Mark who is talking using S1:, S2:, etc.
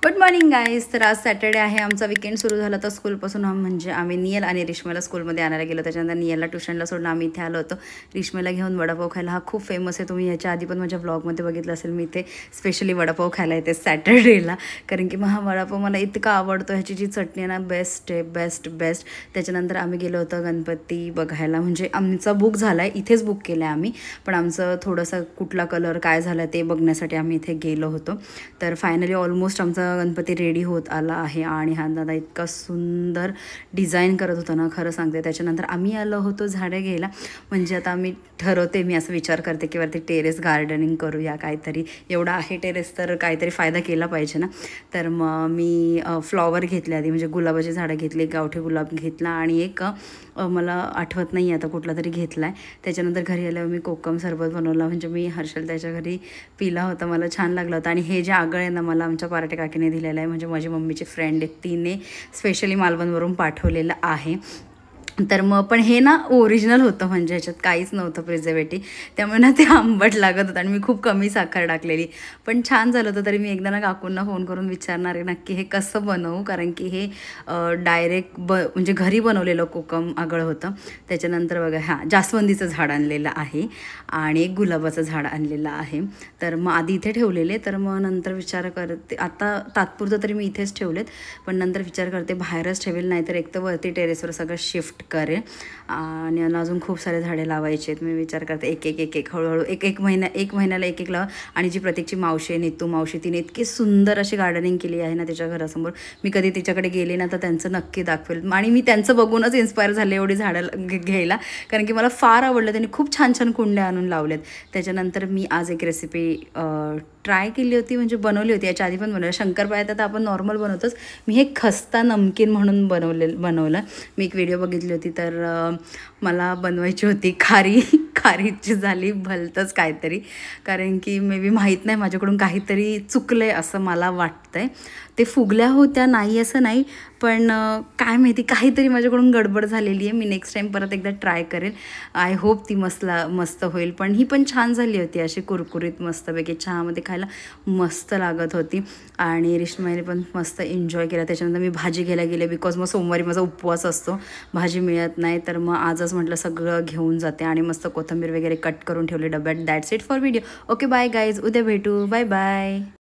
S1: Good morning guys. तर आज Saturday आहे, आमचा वीकेंड सुरू झाला. तर स्कूलपासून म्हणजे आम्ही नियल आणि रिश्मेला स्कूलमध्ये आणायला गेलो. त्याच्यानंतर नियलला ट्युशनला सोडून आम्ही इथे आलो होतो रिश्मेला घेऊन. वडापाव खायला हा खूप फेमस आहे. तुम्ही याच्या आधी पण माझ्या ब्लॉगमध्ये बघितलं असेल. मी इथे स्पेशली वडापाव खायला येते सॅटर्डेला, कारण की हा वडापाव मला इतका आवडतो. ह्याची जी चटणी आहे ना, बेस्ट आहे, बेस्ट. त्याच्यानंतर आम्ही गेलो होतो गणपती बघायला. म्हणजे आमचा बुक झाला आहे, इथेच बुक केलं आहे आम्ही, पण आमचं थोडंसं कुठला कलर काय झाला ते बघण्यासाठी आम्ही इथे गेलो होतो. तर फायनली ऑलमोस्ट आमचा गणपती रेडी होत आला आहे. आणि हा दादा इतका सुंदर डिझाईन करत होता ना, खरं सांगते. त्याच्यानंतर आम्ही आलो होतो झाडे घ्यायला. म्हणजे आता आम्ही ठरवते, मी असं विचार करते की वरती टेरेस गार्डनिंग करूया काहीतरी. एवढा आहे टेरेस तर काहीतरी फायदा केला पाहिजे ना. तर मग मी फ्लॉवर घेतले आधी, म्हणजे गुलाबाची झाडं घेतली, गावठी गुलाब घेतला आणि एक मला आठवत नाही आता कुठला तरी घेतला आहे. त्याच्यानंतर घरी आल्यावर मी कोकम सरबत बनवला. म्हणजे मी हर्षल त्याच्या घरी पिला होता, मला छान लागला होता. आणि हे जे आगळ आहे ना, मला आमच्या पार्टे काकीने दिलेलं आहे. म्हणजे माझी मम्मीची फ्रेंड आहे, तिने स्पेशली मालवणवरून पाठवलेलं आहे. तर मग पण हे ना ओरिजिनल होतं, म्हणजे ह्याच्यात काहीच नव्हतं प्रिझर्वेटिव्ह. त्यामुळे ना ते आंबट लागत होतं आणि मी खूप कमी साखर टाकलेली, पण छान झालं होतं. तरी मी एकदा ना काकूंना फोन करून विचारणार आहे नक्की हे कसं बनवू, कारण की हे डायरेक्ट म्हणजे घरी बनवलेलं कोकम आगळ होतं. त्याच्यानंतर बघा, हां, जास्वंदीचं झाड आणलेलं आहे आणि एक गुलाबाचं झाड आणलेलं आहे. तर मग आधी इथे ठेवलेले, तर मग नंतर विचार करते, आता तात्पुरतं तरी मी इथेच ठेवलेत, पण नंतर विचार करते बाहेरच ठेवेल, नाहीतर एक तर वरती टेरेसवर सगळं शिफ्ट करेल. आणि अजून खूप सारे झाडे लावायचे आहेत. मी विचार करते एक हळूहळू एक महिन्याला एक लावा. आणि जी प्रत्येकची मावशी आहे, नीतू मावशी, तिने इतकी सुंदर अशी गार्डनिंग केली आहे ना त्याच्या घरासमोर. मी कधी तिच्याकडे गेले ना तर त्यांचं नक्की दाखवेल. आणि मी त्यांचं बघूनच इन्स्पायर झाले एवढी झाडं घ्यायला, कारण की मला फार आवडलं. त्यांनी खूप छान छान कुंड्या आणून लावल्यात. त्याच्यानंतर मी आज एक रेसिपी ट्राय केली होती, म्हणजे बनवली होती. याच्या आधी पण बनवलं. शंकरपाळ्या तर आपण नॉर्मल बनवतोच. मी हे खस्ता नमकीन म्हणून बनवलं. मी एक व्हिडिओ बघितली होती, तर मला बनवायची होती खारीची झाली भलतंच काहीतरी, कारण की मे बी माहीत नाही, माझ्याकडून काहीतरी चुकलं आहे असं मला वाटतं आहे. ते फुगल्या होत्या नाही असं नाही, पण काय माहिती काहीतरी माझ्याकडून गडबड झालेली आहे. मी नेक्स्ट टाईम परत एकदा ट्राय करेल. आय होप ती मस्त होईल. पण ही पण छान झाली होती, अशी कुरकुरीत मस्तपैकी चहामध्ये खायला मस्त लागत होती. आणि रिश्माईने पण मस्त एन्जॉय केला. त्याच्यानंतर मी भाजी घ्यायला गेले, बिकॉज मग सोमवारी माझा उपवास असतो, भाजी मिळत नाही. तर मग आजच म्हटलं सगळं घेऊन जाते. आणि मस्त कोथिंबीर वगैरे कट करून ठेवले डब्यात. That's it for video. Okay bye guys, उद्या भेटू. Bye bye.